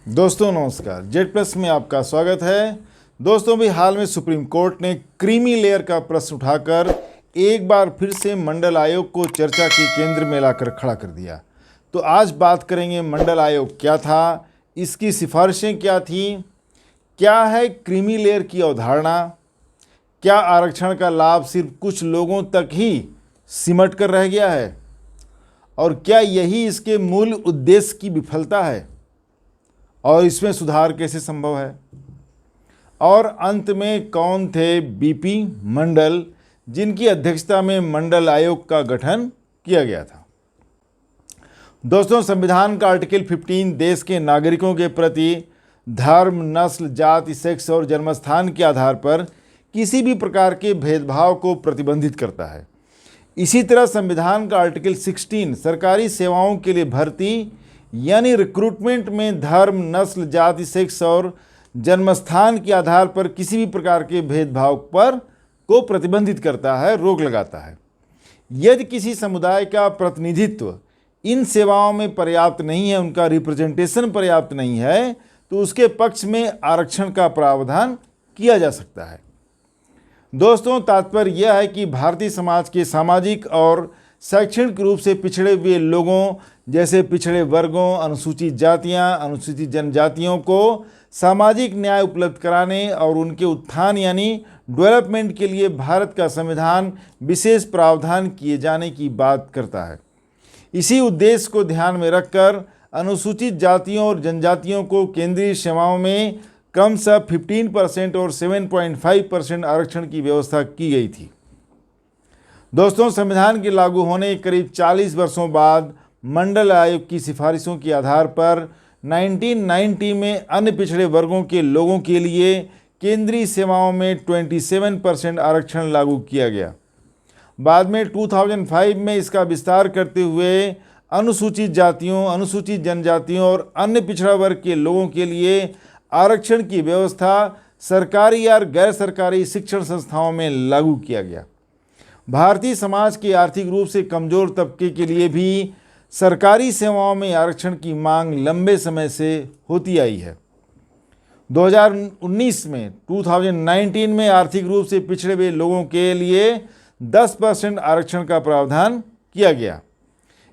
दोस्तों नमस्कार, Z plus में आपका स्वागत है। दोस्तों भी हाल में सुप्रीम कोर्ट ने क्रीमी लेयर का प्रश्न उठाकर एक बार फिर से मंडल आयोग को चर्चा के केंद्र में लाकर खड़ा कर दिया। तो आज बात करेंगे मंडल आयोग क्या था, इसकी सिफारिशें क्या थीं, क्या है क्रीमी लेयर की अवधारणा, क्या आरक्षण का लाभ सिर्फ कुछ लोगों तक ही सिमट कर रह गया है और क्या यही इसके मूल उद्देश्य की विफलता है और इसमें सुधार कैसे संभव है, और अंत में कौन थे बीपी मंडल जिनकी अध्यक्षता में मंडल आयोग का गठन किया गया था। दोस्तों, संविधान का आर्टिकल 15 देश के नागरिकों के प्रति धर्म, नस्ल, जाति, सेक्स और जन्मस्थान के आधार पर किसी भी प्रकार के भेदभाव को प्रतिबंधित करता है। इसी तरह संविधान का आर्टिकल 16 सरकारी सेवाओं के लिए भर्ती यानी रिक्रूटमेंट में धर्म, नस्ल, जाति, सेक्स और जन्मस्थान के आधार पर किसी भी प्रकार के भेदभाव पर को प्रतिबंधित करता है, रोक लगाता है। यदि किसी समुदाय का प्रतिनिधित्व इन सेवाओं में पर्याप्त नहीं है, उनका रिप्रेजेंटेशन पर्याप्त नहीं है, तो उसके पक्ष में आरक्षण का प्रावधान किया जा सकता है। दोस्तों, तात्पर्य यह है कि भारतीय समाज के सामाजिक और शैक्षणिक रूप से पिछड़े हुए लोगों जैसे पिछड़े वर्गों, अनुसूचित जातियां, अनुसूचित जनजातियों को सामाजिक न्याय उपलब्ध कराने और उनके उत्थान यानी डेवलपमेंट के लिए भारत का संविधान विशेष प्रावधान किए जाने की बात करता है। इसी उद्देश्य को ध्यान में रखकर अनुसूचित जातियों और जनजातियों को केंद्रीय सेवाओं में कम से 15% और 7.5% आरक्षण की व्यवस्था की गई थी। दोस्तों, संविधान के लागू होने के करीब 40 वर्षों बाद मंडल आयोग की सिफारिशों के आधार पर 1990 में अन्य पिछड़े वर्गों के लोगों के लिए केंद्रीय सेवाओं में 27% आरक्षण लागू किया गया। बाद में 2005 में इसका विस्तार करते हुए अनुसूचित जातियों, अनुसूचित जनजातियों और अन्य पिछड़ा वर्ग के लोगों के लिए आरक्षण की व्यवस्था सरकारी या गैर सरकारी शिक्षण संस्थाओं में लागू किया गया। भारतीय समाज के आर्थिक रूप से कमज़ोर तबके के लिए भी सरकारी सेवाओं में आरक्षण की मांग लंबे समय से होती आई है। 2019 में आर्थिक रूप से पिछड़े हुए लोगों के लिए 10% आरक्षण का प्रावधान किया गया।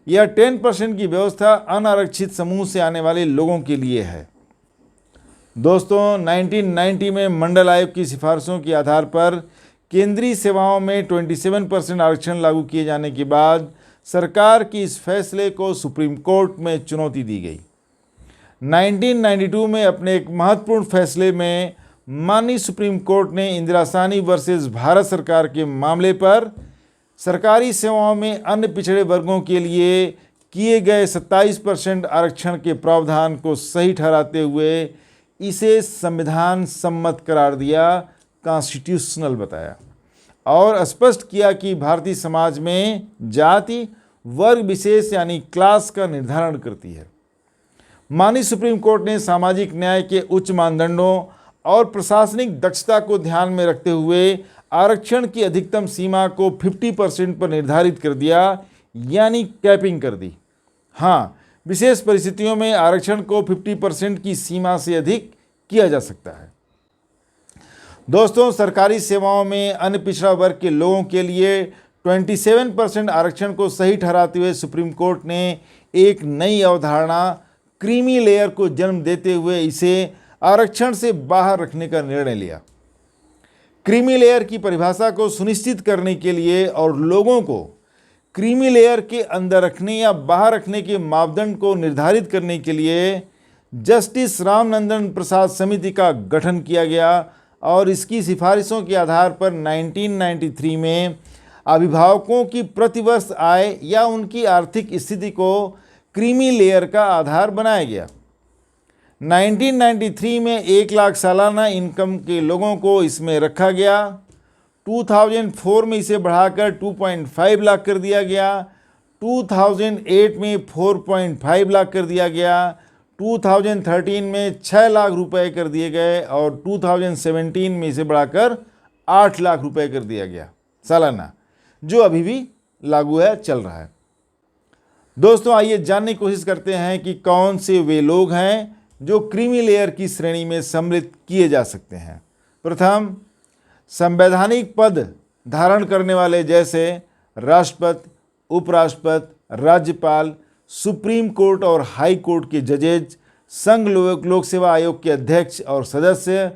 यह 10% की व्यवस्था अनारक्षित समूह से आने वाले लोगों के लिए है। दोस्तों, 1990 में मंडल आयोग की सिफारिशों के आधार पर केंद्रीय सेवाओं में 27% आरक्षण लागू किए जाने के बाद सरकार की इस फैसले को सुप्रीम कोर्ट में चुनौती दी गई। 1992 में अपने एक महत्वपूर्ण फैसले में माननीय सुप्रीम कोर्ट ने इंदिरा साहनी वर्सेस भारत सरकार के मामले पर सरकारी सेवाओं में अन्य पिछड़े वर्गों के लिए किए गए 27% आरक्षण के प्रावधान को सही ठहराते हुए इसे संविधान सम्मत करार दिया, कॉन्स्टिट्यूशनल बताया और स्पष्ट किया कि भारतीय समाज में जाति वर्ग विशेष यानी क्लास का निर्धारण करती है। माननीय सुप्रीम कोर्ट ने सामाजिक न्याय के उच्च मानदंडों और प्रशासनिक दक्षता को ध्यान में रखते हुए आरक्षण की अधिकतम सीमा को 50% पर निर्धारित कर दिया यानी कैपिंग कर दी। हाँ, विशेष परिस्थितियों में आरक्षण को 50% की सीमा से अधिक किया जा सकता है। दोस्तों, सरकारी सेवाओं में अन्य पिछड़ा वर्ग के लोगों के लिए 27% आरक्षण को सही ठहराते हुए सुप्रीम कोर्ट ने एक नई अवधारणा क्रीमी लेयर को जन्म देते हुए इसे आरक्षण से बाहर रखने का निर्णय लिया। क्रीमी लेयर की परिभाषा को सुनिश्चित करने के लिए और लोगों को क्रीमी लेयर के अंदर रखने या बाहर रखने के मापदंड को निर्धारित करने के लिए जस्टिस रामनंदन प्रसाद समिति का गठन किया गया और इसकी सिफारिशों के आधार पर 1993 में अभिभावकों की प्रतिवर्ष आय या उनकी आर्थिक स्थिति को क्रीमी लेयर का आधार बनाया गया। 1993 में 1 लाख सालाना इनकम के लोगों को इसमें रखा गया। 2004 में इसे बढ़ाकर 2.5 लाख कर दिया गया। 2008 में 4.5 लाख कर दिया गया। 2013 में 6 लाख रुपए कर दिए गए और 2017 में इसे बढ़ाकर 8 लाख रुपए कर दिया गया सालाना, जो अभी भी लागू है, चल रहा है। दोस्तों, आइए जानने की कोशिश करते हैं कि कौन से वे लोग हैं जो क्रीमी लेयर की श्रेणी में सम्मिलित किए जा सकते हैं। प्रथम, संवैधानिक पद धारण करने वाले जैसे राष्ट्रपति, उपराष्ट्रपति, राज्यपाल, सुप्रीम कोर्ट और हाई कोर्ट के जजेज, संघ लोक सेवा आयोग के अध्यक्ष और सदस्य,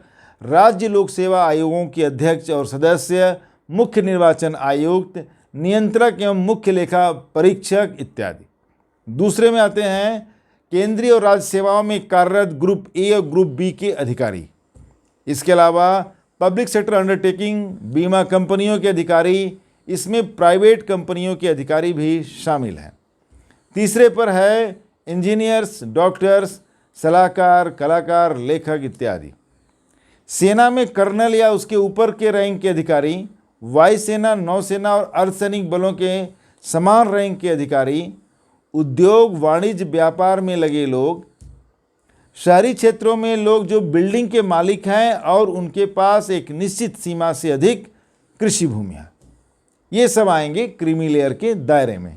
राज्य लोक सेवा आयोगों के अध्यक्ष और सदस्य, मुख्य निर्वाचन आयुक्त, नियंत्रक एवं मुख्य लेखा परीक्षक इत्यादि। दूसरे में आते हैं केंद्रीय और राज्य सेवाओं में कार्यरत ग्रुप ए और ग्रुप बी के अधिकारी। इसके अलावा पब्लिक सेक्टर अंडरटेकिंग, बीमा कंपनियों के अधिकारी, इसमें प्राइवेट कंपनियों के अधिकारी भी शामिल हैं। तीसरे पर है इंजीनियर्स, डॉक्टर्स, सलाहकार, कलाकार, लेखक इत्यादि। सेना में कर्नल या उसके ऊपर के रैंक के अधिकारी, वायुसेना, नौसेना और अर्धसैनिक बलों के समान रैंक के अधिकारी, उद्योग, वाणिज्य, व्यापार में लगे लोग, शहरी क्षेत्रों में लोग जो बिल्डिंग के मालिक हैं और उनके पास एक निश्चित सीमा से अधिक कृषि भूमि है, ये सब आएंगे क्रीमी लेयर के दायरे में।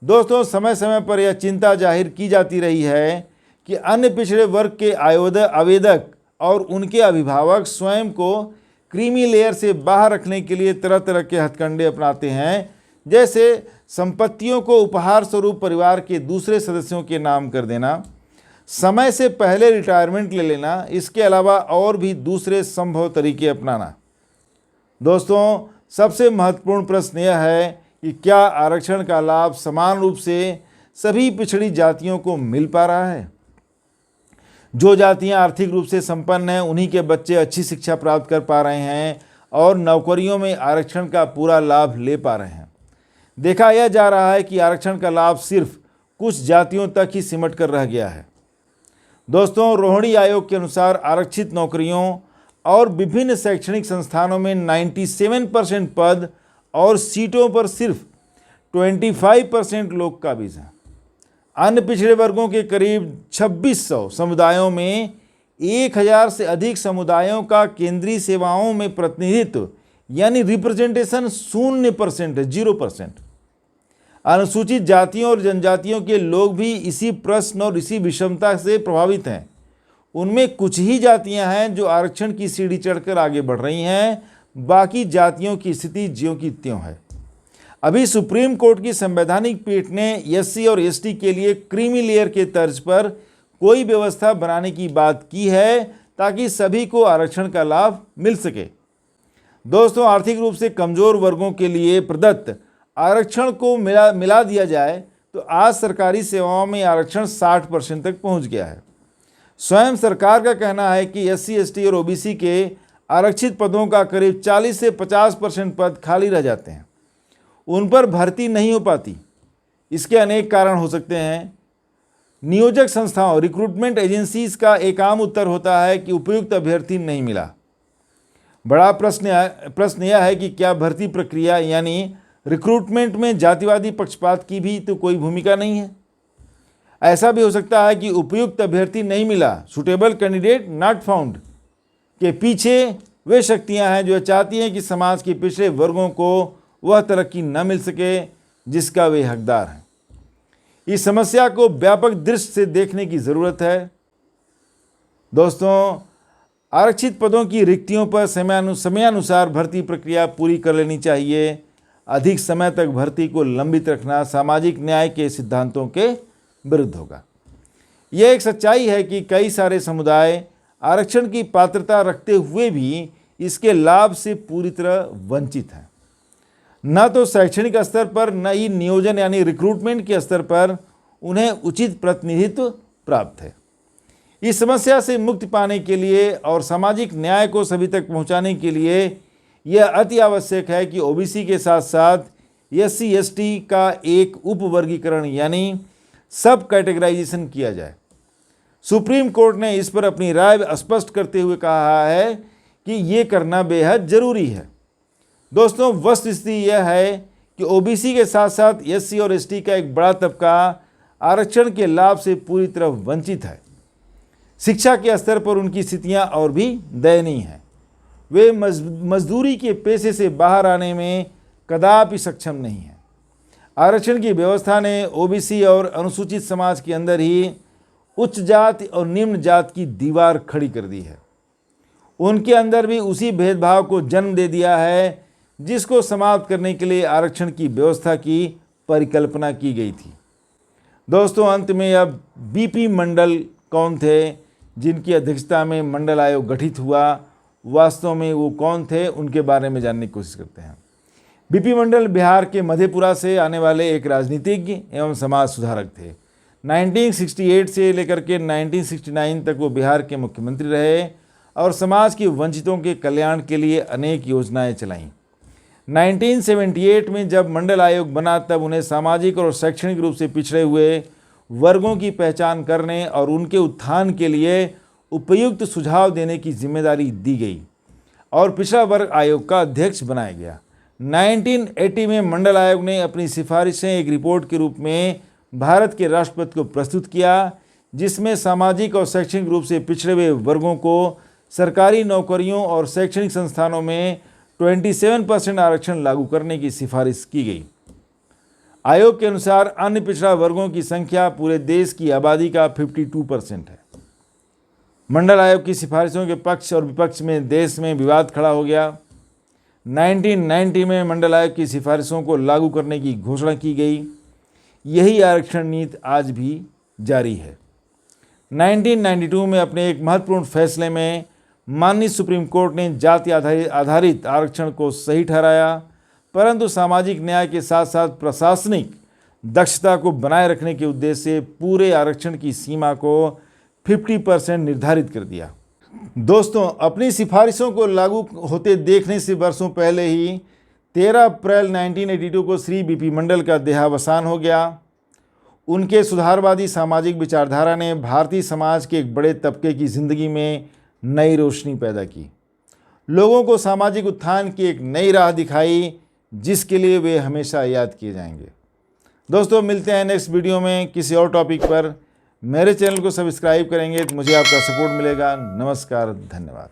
दोस्तों, समय समय पर यह चिंता जाहिर की जाती रही है कि अन्य पिछड़े वर्ग के आवेदक और उनके अभिभावक स्वयं को क्रीमी लेयर से बाहर रखने के लिए तरह तरह के हथकंडे अपनाते हैं, जैसे संपत्तियों को उपहार स्वरूप परिवार के दूसरे सदस्यों के नाम कर देना, समय से पहले रिटायरमेंट ले लेना, इसके अलावा और भी दूसरे संभव तरीके अपनाना। दोस्तों, सबसे महत्वपूर्ण प्रश्न यह है कि क्या आरक्षण का लाभ समान रूप से सभी पिछड़ी जातियों को मिल पा रहा है? जो जातियां आर्थिक रूप से संपन्न हैं, उन्हीं के बच्चे अच्छी शिक्षा प्राप्त कर पा रहे हैं और नौकरियों में आरक्षण का पूरा लाभ ले पा रहे हैं। देखा यह जा रहा है कि आरक्षण का लाभ सिर्फ कुछ जातियों तक ही सिमट कर रह गया है। दोस्तों, रोहिणी आयोग के अनुसार आरक्षित नौकरियों और विभिन्न शैक्षणिक संस्थानों में 97% पद और सीटों पर सिर्फ 25% लोक काबिज हैं। अन्य पिछड़े वर्गों के करीब 2600 समुदायों में 1000 से अधिक समुदायों का केंद्रीय सेवाओं में प्रतिनिधित्व यानी रिप्रेजेंटेशन 0% है, 0%। अनुसूचित जातियों और जनजातियों के लोग भी इसी प्रश्न और इसी विषमता से प्रभावित हैं। उनमें कुछ ही जातियां हैं जो आरक्षण की सीढ़ी चढ़कर आगे बढ़ रही हैं, बाकी जातियों की स्थिति ज्यों की त्यों है। अभी सुप्रीम कोर्ट की संवैधानिक पीठ ने एससी और एसटी के लिए क्रीमी लेयर के तर्ज पर कोई व्यवस्था बनाने की बात की है ताकि सभी को आरक्षण का लाभ मिल सके। दोस्तों, आर्थिक रूप से कमजोर वर्गों के लिए प्रदत्त आरक्षण को मिला दिया जाए तो आज सरकारी सेवाओं में आरक्षण 60% तक पहुंच गया है। स्वयं सरकार का कहना है कि एससी, एसटी और ओबीसी के आरक्षित पदों का करीब 40 से 50% पद खाली रह जाते हैं, उन पर भर्ती नहीं हो पाती। इसके अनेक कारण हो सकते हैं। नियोजक संस्थाओं, रिक्रूटमेंट एजेंसीज का एक आम उत्तर होता है कि उपयुक्त अभ्यर्थी नहीं मिला। बड़ा प्रश्न यह है कि क्या भर्ती प्रक्रिया यानी रिक्रूटमेंट में जातिवादी पक्षपात की भी तो कोई भूमिका नहीं है? ऐसा भी हो सकता है कि उपयुक्त अभ्यर्थी नहीं मिला, सुटेबल कैंडिडेट नॉट फाउंड, के पीछे वे शक्तियां हैं जो चाहती हैं कि समाज के पिछड़े वर्गों को वह तरक्की न मिल सके जिसका वे हकदार हैं। इस समस्या को व्यापक दृष्टि से देखने की ज़रूरत है। दोस्तों, आरक्षित पदों की रिक्तियों पर समयानुसार भर्ती प्रक्रिया पूरी कर लेनी चाहिए। अधिक समय तक भर्ती को लंबित रखना सामाजिक न्याय के सिद्धांतों के विरुद्ध होगा। यह एक सच्चाई है कि कई सारे समुदाय आरक्षण की पात्रता रखते हुए भी इसके लाभ से पूरी तरह वंचित हैं। न तो शैक्षणिक स्तर पर न ही नियोजन यानी रिक्रूटमेंट के स्तर पर उन्हें उचित प्रतिनिधित्व प्राप्त है। इस समस्या से मुक्ति पाने के लिए और सामाजिक न्याय को सभी तक पहुंचाने के लिए यह अति आवश्यक है कि ओबीसी के साथ साथ एससी एसटी का एक उपवर्गीकरण यानी सब कैटेगराइजेशन किया जाए। सुप्रीम कोर्ट ने इस पर अपनी राय स्पष्ट करते हुए कहा है कि ये करना बेहद जरूरी है। दोस्तों, वस्तुस्थिति यह है कि ओबीसी के साथ साथ एससी और एसटी का एक बड़ा तबका आरक्षण के लाभ से पूरी तरह वंचित है। शिक्षा के स्तर पर उनकी स्थितियां और भी दयनीय हैं। वे मजदूरी के पेशे से बाहर आने में कदापि सक्षम नहीं हैं। आरक्षण की व्यवस्था ने ओबीसी और अनुसूचित समाज के अंदर ही उच्च जाति और निम्न जाति की दीवार खड़ी कर दी है। उनके अंदर भी उसी भेदभाव को जन्म दे दिया है जिसको समाप्त करने के लिए आरक्षण की व्यवस्था की परिकल्पना की गई थी। दोस्तों, अंत में अब बीपी मंडल कौन थे जिनकी अध्यक्षता में मंडल आयोग गठित हुआ, वास्तव में वो कौन थे, उनके बारे में जानने की कोशिश करते हैं। बीपी मंडल बिहार के मधेपुरा से आने वाले एक राजनीतिज्ञ एवं समाज सुधारक थे। 1968 से लेकर के 1969 तक वो बिहार के मुख्यमंत्री रहे और समाज के वंचितों के कल्याण के लिए अनेक योजनाएं चलाईं। 1978 में जब मंडल आयोग बना तब उन्हें सामाजिक और शैक्षणिक रूप से पिछड़े हुए वर्गों की पहचान करने और उनके उत्थान के लिए उपयुक्त सुझाव देने की जिम्मेदारी दी गई और पिछड़ा वर्ग आयोग का अध्यक्ष बनाया गया। 1980 में मंडल आयोग ने अपनी सिफारिशें एक रिपोर्ट के रूप में भारत के राष्ट्रपति को प्रस्तुत किया, जिसमें सामाजिक और शैक्षणिक रूप से पिछड़े हुए वर्गों को सरकारी नौकरियों और शैक्षणिक संस्थानों में 27% आरक्षण लागू करने की सिफारिश की गई। आयोग के अनुसार अन्य पिछड़ा वर्गों की संख्या पूरे देश की आबादी का 52% है। मंडल आयोग की सिफारिशों के पक्ष और विपक्ष में देश में विवाद खड़ा हो गया। 1990 में मंडल आयोग की सिफारिशों को लागू करने की घोषणा की गई। यही आरक्षण नीति आज भी जारी है। 1992 में अपने एक महत्वपूर्ण फैसले में माननीय सुप्रीम कोर्ट ने जाति आधारित आरक्षण को सही ठहराया, परंतु सामाजिक न्याय के साथ साथ प्रशासनिक दक्षता को बनाए रखने के उद्देश्य से पूरे आरक्षण की सीमा को 50% निर्धारित कर दिया। दोस्तों, अपनी सिफारिशों को लागू होते देखने से वर्षों पहले ही 13 अप्रैल 1982 को श्री बीपी मंडल का देहावसान हो गया। उनके सुधारवादी सामाजिक विचारधारा ने भारतीय समाज के एक बड़े तबके की जिंदगी में नई रोशनी पैदा की, लोगों को सामाजिक उत्थान की एक नई राह दिखाई, जिसके लिए वे हमेशा याद किए जाएंगे। दोस्तों, मिलते हैं नेक्स्ट वीडियो में किसी और टॉपिक पर। मेरे चैनल को सब्सक्राइब करेंगे तो मुझे आपका सपोर्ट मिलेगा। नमस्कार, धन्यवाद।